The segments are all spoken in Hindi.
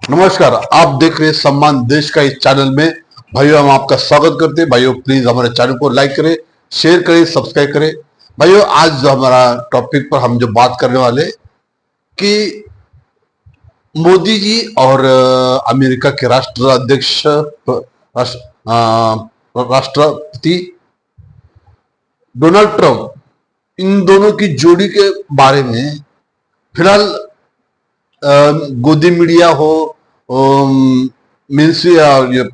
नमस्कार, आप देख रहे हैं सम्मान देश का इस चैनल में। भाइयों, हम आपका स्वागत करते हैं। भाइयों, प्लीज हमारे चैनल को लाइक करें, शेयर करें, सब्सक्राइब करें। भाइयों, आज जो हमारा टॉपिक पर हम जो बात करने वाले कि मोदी जी और अमेरिका के राष्ट्रपति डोनाल्ड ट्रंप, इन दोनों की जोड़ी के बारे में फिलहाल गोदी मीडिया हो, मीन्स या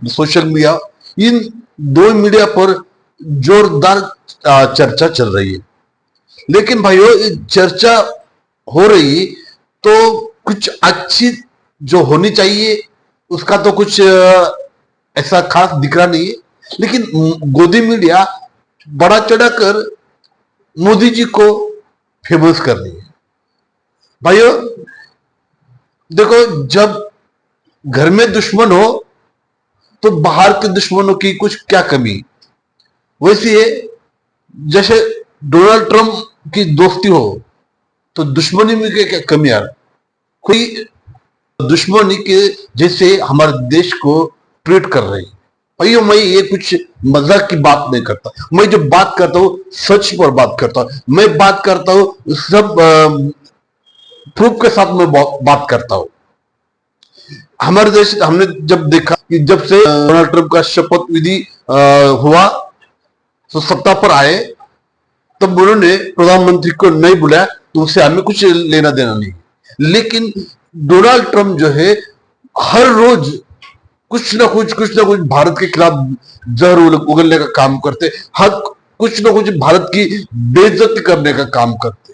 सोशल मीडिया, इन दो मीडिया पर जोरदार चर्चा चल रही है। लेकिन भाइयों, चर्चा हो रही तो कुछ अच्छी जो होनी चाहिए उसका तो कुछ ऐसा खास दिख रहा नहीं है। लेकिन गोदी मीडिया बड़ा चढ़ाकर मोदी जी को फेमस कर रही है। भाइयों देखो, जब घर में दुश्मन हो तो बाहर के दुश्मनों की कुछ क्या कमी। वैसे जैसे डोनाल्ड ट्रंप की दोस्ती हो तो दुश्मनी में क्या कमी यार। कोई दुश्मनी के जैसे हमारे देश को ट्रीट कर रही। भाइयों, मैं ये कुछ मजाक की बात नहीं करता। मैं जो बात करता हूँ सच पर बात करता हूँ। मैं बात करता हूँ सब प्रूफ के साथ मैं बात करता हूँ। हमारे देश हमने जब देखा कि जब से डोनाल्ड ट्रंप का शपथ विधि हुआ तो सत्ता पर आए, तब उन्होंने प्रधानमंत्री को नहीं बुलाया तो उससे हमें कुछ लेना देना नहीं। लेकिन डोनाल्ड ट्रंप जो है हर रोज कुछ ना कुछ भारत के खिलाफ जहर उगलने का काम करते, हर कुछ ना कुछ भारत की बेइज्जती करने का काम करते।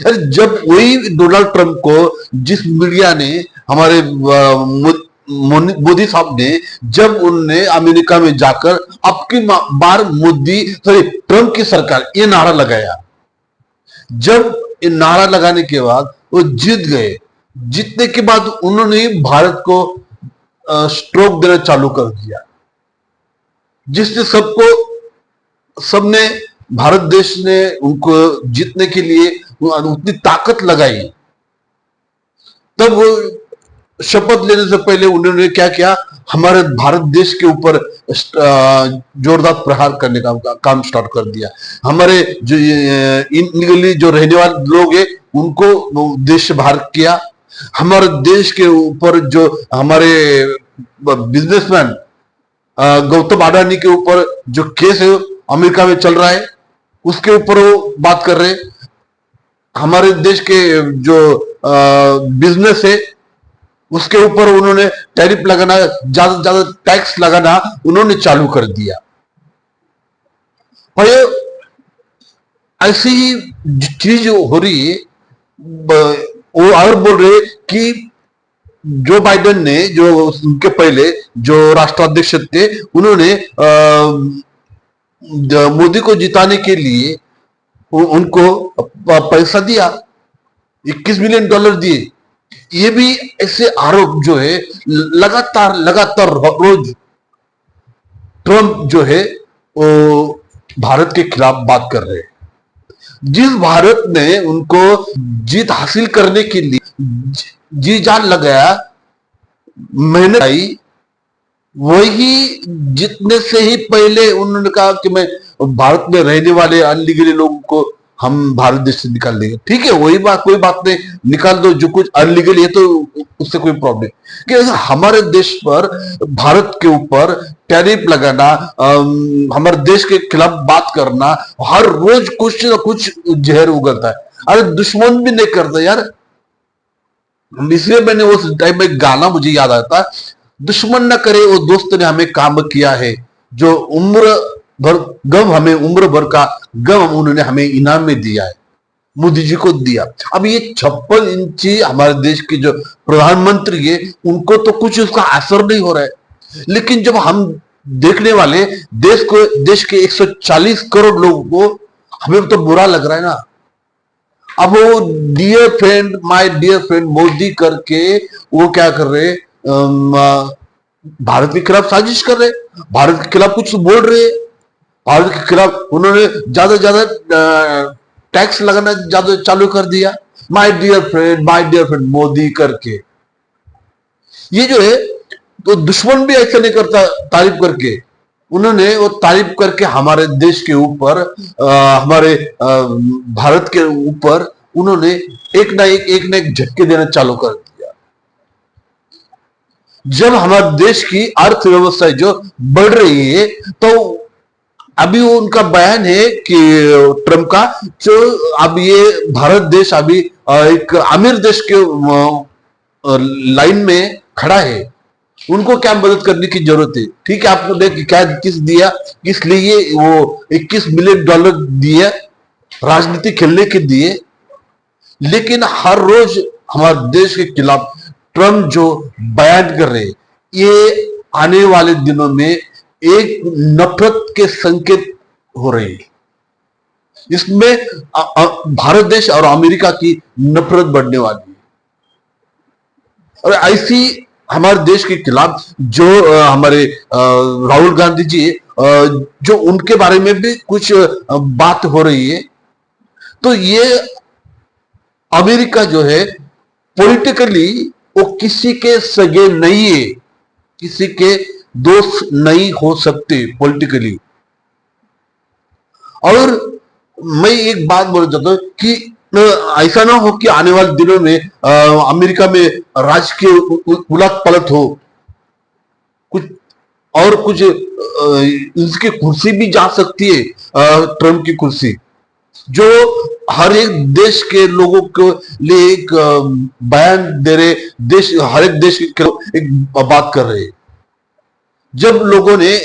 जब वही डोनाल्ड ट्रंप को जिस मीडिया ने हमारे मोदी साहब ने, जब उनने अमेरिका में जाकर अब की बार ट्रंप की सरकार ये नारा लगाया, जब ये नारा लगाने के बाद वो जीत गए। जीतने के बाद उन्होंने भारत को स्ट्रोक देना चालू कर दिया, जिससे सबने भारत देश ने उनको जीतने के लिए उतनी ताकत लगाई। तब वो शपथ लेने से पहले उन्होंने क्या किया, हमारे भारत देश के ऊपर जोरदार प्रहार करने का काम स्टार्ट कर दिया। हमारे जो इनलीगली जो रहने वाले लोग हैं उनको देश से बाहर किया। हमारे देश के ऊपर जो हमारे बिजनेसमैन गौतम अडानी के ऊपर जो केस है अमेरिका में चल रहा है, उसके ऊपर वो बात कर रहे। हमारे देश के जो बिजनेस है उसके ऊपर उन्होंने टैरिफ लगाना, ज्यादा से ज्यादा टैक्स लगाना उन्होंने चालू कर दिया। भाई, ऐसी ही चीज हो रही है। वो और बोल रहे कि जो बाइडेन ने, जो उनके पहले जो राष्ट्राध्यक्ष थे, उन्होंने मोदी को जिताने के लिए उनको पैसा दिया, $21 मिलियन दिए। ये भी ऐसे आरोप जो है लगातार रोज ट्रंप जो है वो भारत के खिलाफ बात कर रहे हैं। जिस भारत ने उनको जीत हासिल करने के लिए जी जान लगाया, मेहनत आई, वही जीतने से ही पहले उन्होंने कहा कि मैं भारत में रहने वाले अनलीगली लोगों को हम भारत देश से निकाल देंगे। ठीक है, वही बात, कोई बात नहीं, निकाल दो। जो कुछ अनलीगली है तो उससे कोई प्रॉब्लम कि हमारे देश पर, भारत के ऊपर टैरिफ लगाना, हमारे देश के खिलाफ बात करना, हर रोज कुछ ना कुछ जहर उगलता है। अरे दुश्मन भी नहीं करता यार। इसलिए मैंने उस टाइम में गाना मुझे याद आता, दुश्मन न करे वो दोस्त ने हमें काम किया है, जो उम्र भर गम, हमें उम्र भर का गम उन्होंने हमें इनाम में दिया है, मोदी जी को दिया। अब ये 56 इंची हमारे देश के जो प्रधानमंत्री है उनको तो कुछ उसका असर नहीं हो रहा है। लेकिन जब हम देखने वाले देश के 140 करोड़ लोगों को, हमें तो बुरा लग रहा है ना। अब वो dear friend, my dear friend Modi करके वो क्या कर रहे, भारत के खिलाफ साजिश कर रहे, भारत के खिलाफ कुछ बोल रहे, भारत के खिलाफ उन्होंने ज्यादा टैक्स लगाना ज्यादा चालू कर दिया, माय डियर फ्रेंड मोदी करके। ये जो है तो दुश्मन भी ऐसा नहीं करता तारीफ करके, उन्होंने वो तारीफ करके हमारे देश के ऊपर, हमारे भारत के ऊपर उन्होंने एक ना एक झटके देना चालू कर दिया। जब हमारे देश की अर्थव्यवस्था जो बढ़ रही है, तो अभी वो उनका बयान है कि ट्रम्प का, जो अब ये भारत देश अभी एक अमीर देश के लाइन में खड़ा है, उनको क्या मदद करने की जरूरत है। ठीक है, आपको देख क्या किस दिया, किस लिए वो 21 मिलियन डॉलर दिए, राजनीति खेलने के दिए, लेकिन हर रोज हमारे देश के खिलाफ ट्रम्प जो बयान कर रहे हैं, ये आने वाले दिनों में एक नफरत के संकेत हो रहे हैं। इसमें भारत देश और अमेरिका की नफरत बढ़ने वाली है। और ऐसी हमारे देश के खिलाफ जो हमारे राहुल गांधी जी, जो उनके बारे में भी कुछ बात हो रही है, तो ये अमेरिका जो है पॉलिटिकली वो किसी के सगे नहीं है, किसी के दोस्त नहीं हो सकते पॉलिटिकली। और मैं एक बात बोलना चाहता हूं कि ऐसा ना हो कि आने वाले दिनों में अमेरिका में राजकीय उलट पलट हो, कुछ और कुछ इसकी कुर्सी भी जा सकती है, ट्रम्प की कुर्सी, जो हर एक देश के लोगों के लिए एक बयान दे रहे, देश हर एक देश के एक बात कर रहे। जब लोगों ने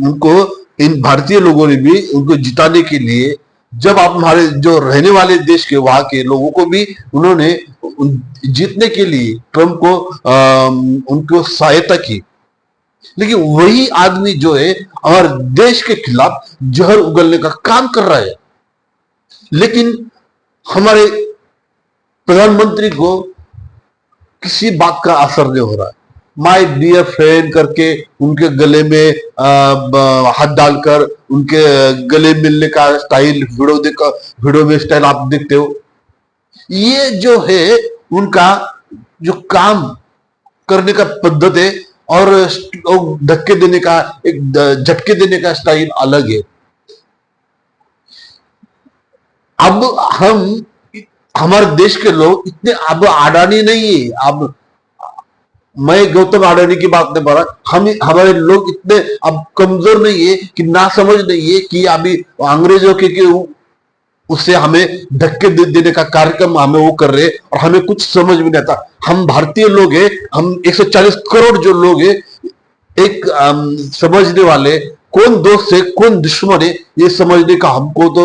उनको, इन भारतीय लोगों ने भी उनको जिताने के लिए, जब आप हमारे जो रहने वाले देश के वहां के लोगों को भी उन्होंने जीतने के लिए ट्रम्प को उनको सहायता की, लेकिन वही आदमी जो है हमारे देश के खिलाफ जहर उगलने का काम कर रहा है। लेकिन हमारे प्रधानमंत्री को किसी बात का असर नहीं हो रहा है। माय डियर फ्रेंड करके उनके गले में हाथ डालकर उनके गले मिलने का स्टाइल, वीडियो में स्टाइल आप देखते हो। ये जो है उनका जो काम करने का पद्धति है, और धक्के देने का, एक झटके देने का स्टाइल अलग है। अब हमारे देश के लोग इतने अब अडानी नहीं है। अब मैं गौतम अडानी की बात नहीं कर रहा, हमारे लोग इतने अब कमजोर नहीं है कि ना समझ नहीं है कि अभी अंग्रेजों के उससे हमें धक्के देने का कार्यक्रम हमें वो कर रहे, और हमें कुछ समझ भी नहीं आता। हम भारतीय लोग हैं, हम 140 करोड़ जो लोग हैं, एक समझने वाले कौन दोस्त है कौन दुश्मन है, ये समझने का हमको तो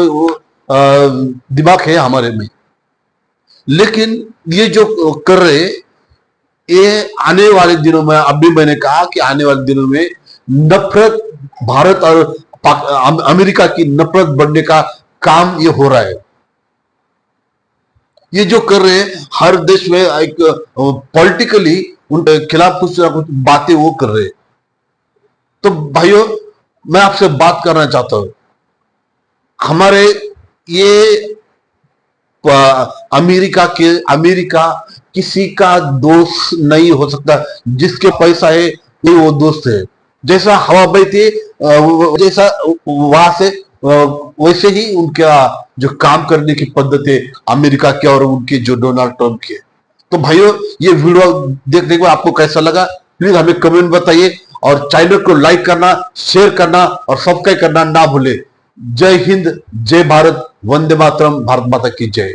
दिमाग है हमारे में। लेकिन ये जो कर रहे, ये आने वाले दिनों में, अभी मैंने कहा कि आने वाले दिनों में नफरत, भारत और अमेरिका की नफरत बढ़ने का काम ये हो रहा है। ये जो कर रहे हैं हर देश में एक पॉलिटिकली उनके खिलाफ कुछ ना कुछ बातें वो कर रहे हैं। तो भाइयों, मैं आपसे बात करना चाहता हूं, हमारे ये अमेरिका किसी का दोस्त नहीं हो सकता। जिसके पैसा है ये वो दोस्त है। जैसा हवाबाई थे, जैसा वहां से वैसे ही उनका जो काम करने की पद्धति है अमेरिका के और उनके जो डोनाल्ड ट्रम्प के। तो भाइयों, ये वीडियो देखने को आपको कैसा लगा प्लीज हमें कमेंट बताइए, और चैनल को लाइक करना, शेयर करना और सब्सक्राइब करना ना भूले। जय हिंद, जय भारत, वंदे मातरम, भारत माता की जय।